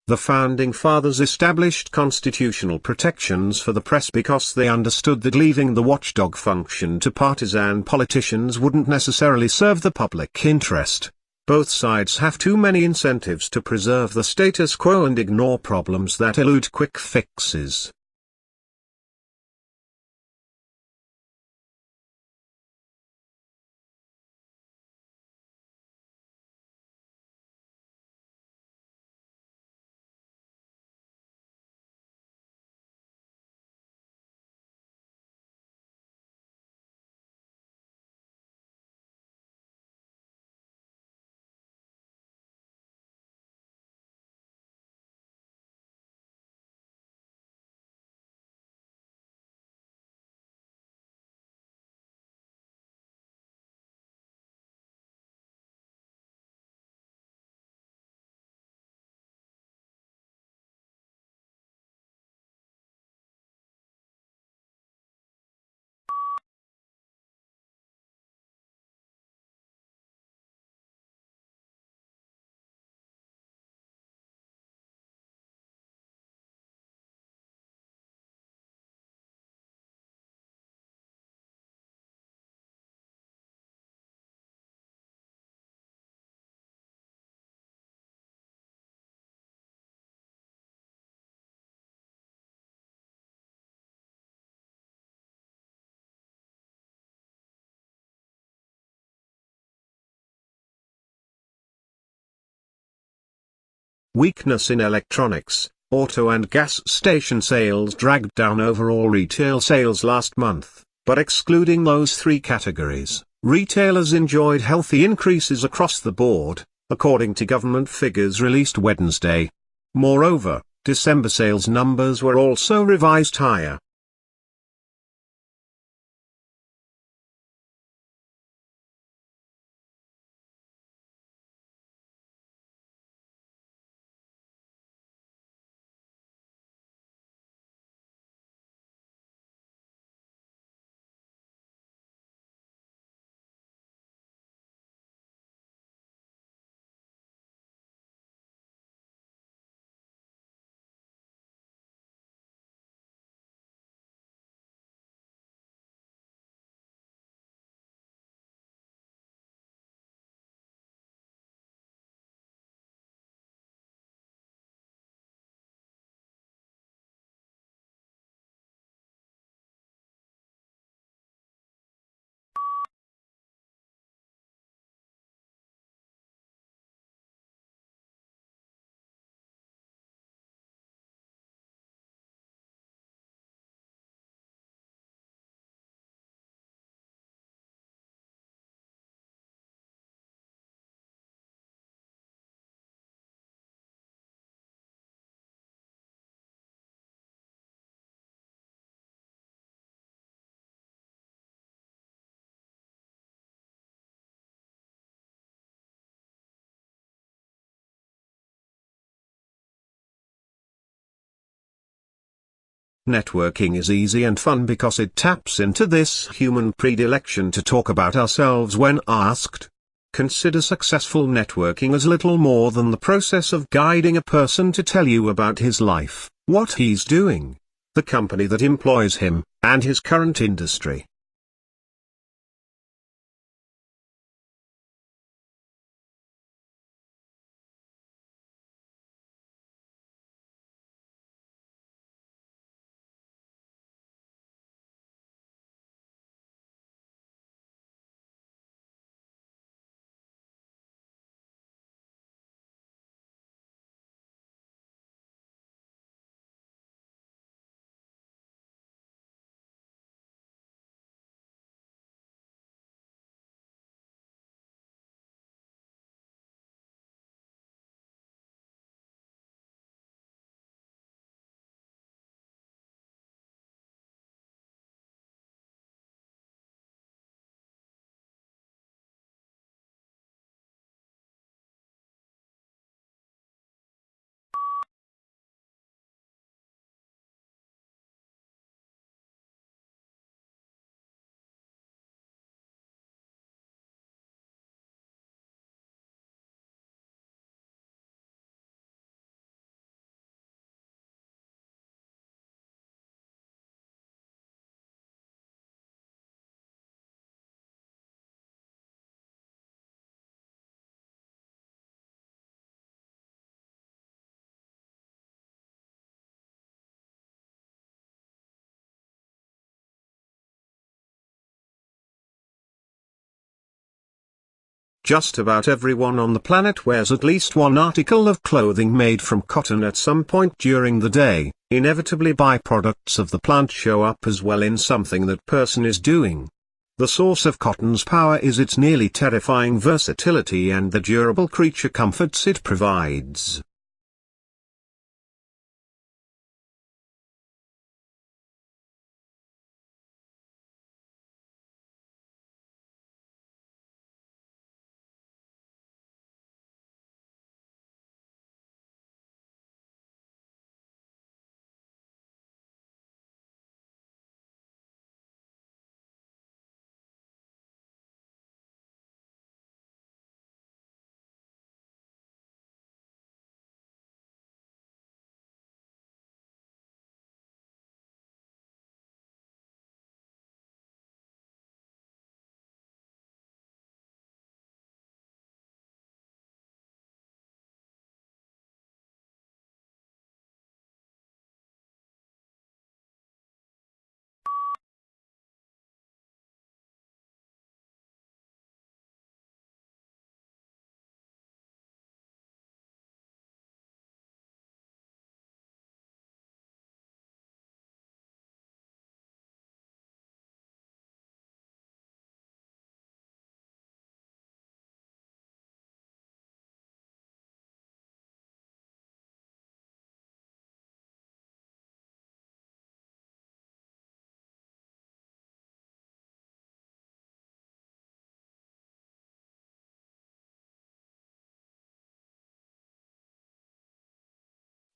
The Founding Fathers established constitutional protections for the press because they understood that leaving the watchdog function to partisan politicians wouldn't necessarily serve the public interest. Both sides have too many incentives to preserve the status quo and ignore problems that elude quick fixes. Weakness in electronics, auto and gas station sales dragged down overall retail sales last month, but excluding those three categories, retailers enjoyed healthy increases across the board, according to government figures released Wednesday. Moreover, December sales numbers were also revised higher. Networking is easy and fun because it taps into this human predilection to talk about ourselves when asked. Consider successful networking as little more than the process of guiding a person to tell you about his life, what he's doing, the company that employs him, and his current industry. Just about everyone on the planet wears at least one article of clothing made from cotton at some point during the day. Inevitably byproducts of the plant show up as well in something that person is doing. The source of cotton's power is its nearly terrifying versatility and the durable creature comforts it provides.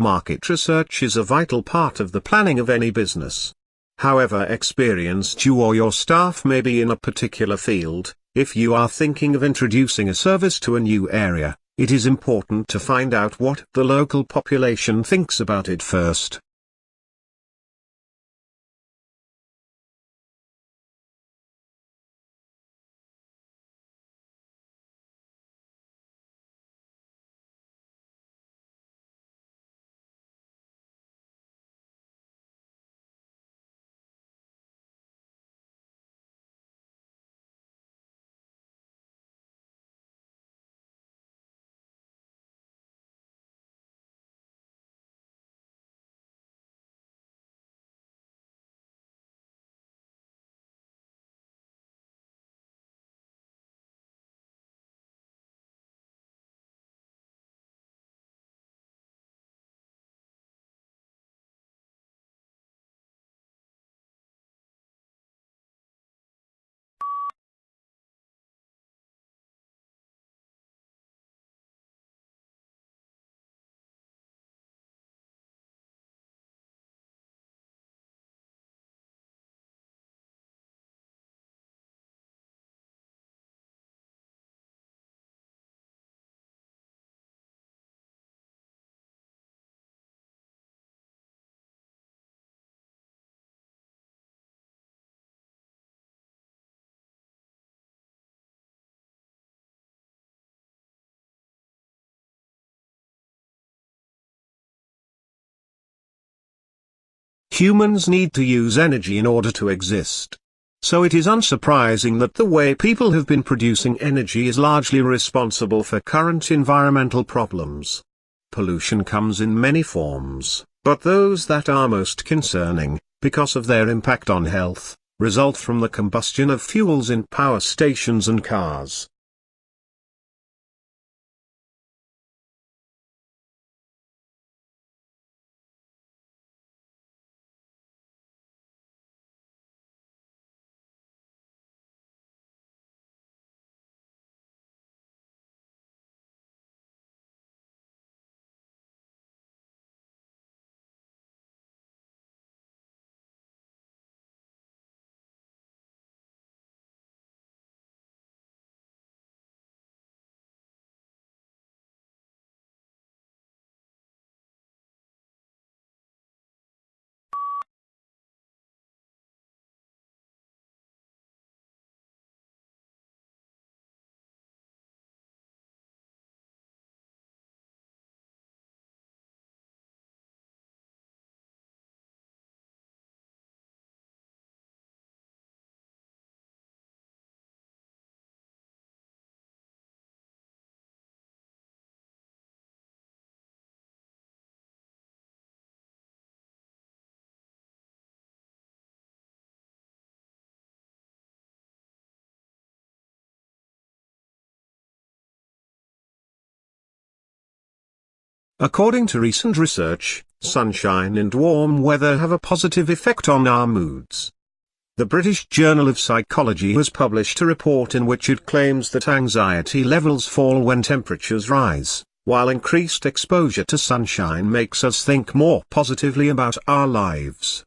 Market research is a vital part of the planning of any business. However experienced you or your staff may be in a particular field, if you are thinking of introducing a service to a new area, it is important to find out what the local population thinks about it first. Humans need to use energy in order to exist. So it is unsurprising that the way people have been producing energy is largely responsible for current environmental problems. Pollution comes in many forms, but those that are most concerning, because of their impact on health, result from the combustion of fuels in power stations and cars. According to recent research, sunshine and warm weather have a positive effect on our moods. The British Journal of Psychology has published a report in which it claims that anxiety levels fall when temperatures rise, while increased exposure to sunshine makes us think more positively about our lives.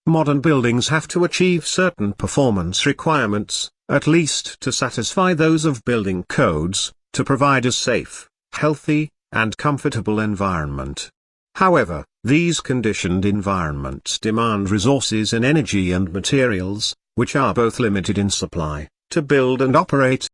Modern buildings have to achieve certain performance requirements, at least to satisfy those of building codes, to provide a safe, healthy, and comfortable environment. However, these conditioned environments demand resources in energy and materials, which are both limited in supply, to build and operate.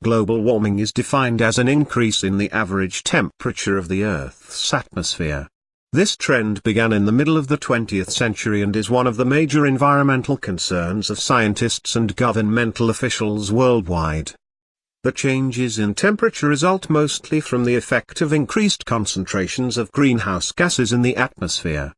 Global warming is defined as an increase in the average temperature of the Earth's atmosphere. This trend began in the middle of the 20th century and is one of the major environmental concerns of scientists and governmental officials worldwide. The changes in temperature result mostly from the effect of increased concentrations of greenhouse gases in the atmosphere.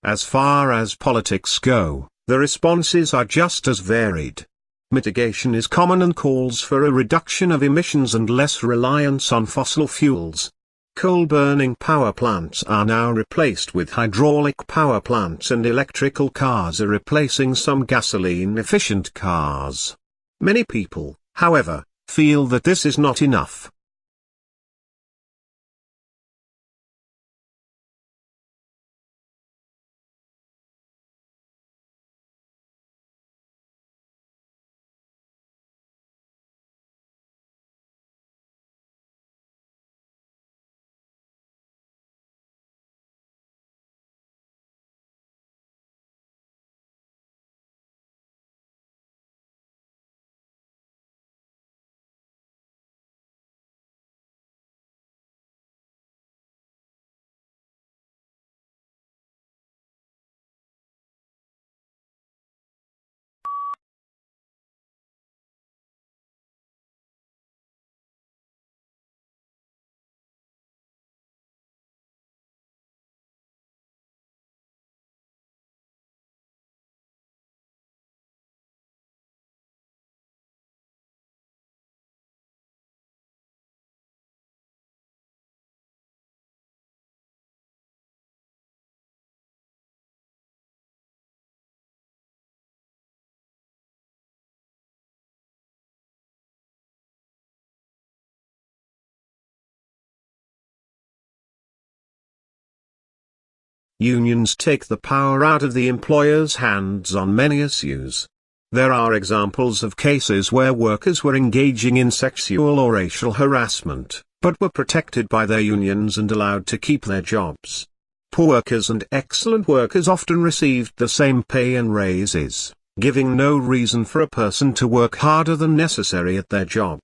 As far as politics go, the responses are just as varied. Mitigation is common and calls for a reduction of emissions and less reliance on fossil fuels. Coal-burning power plants are now replaced with hydraulic power plants, and electrical cars are replacing some gasoline-efficient cars. Many people, however, feel that this is not enough. Unions take the power out of the employer's hands on many issues. There are examples of cases where workers were engaging in sexual or racial harassment, but were protected by their unions and allowed to keep their jobs. Poor workers and excellent workers often received the same pay and raises, giving no reason for a person to work harder than necessary at their job.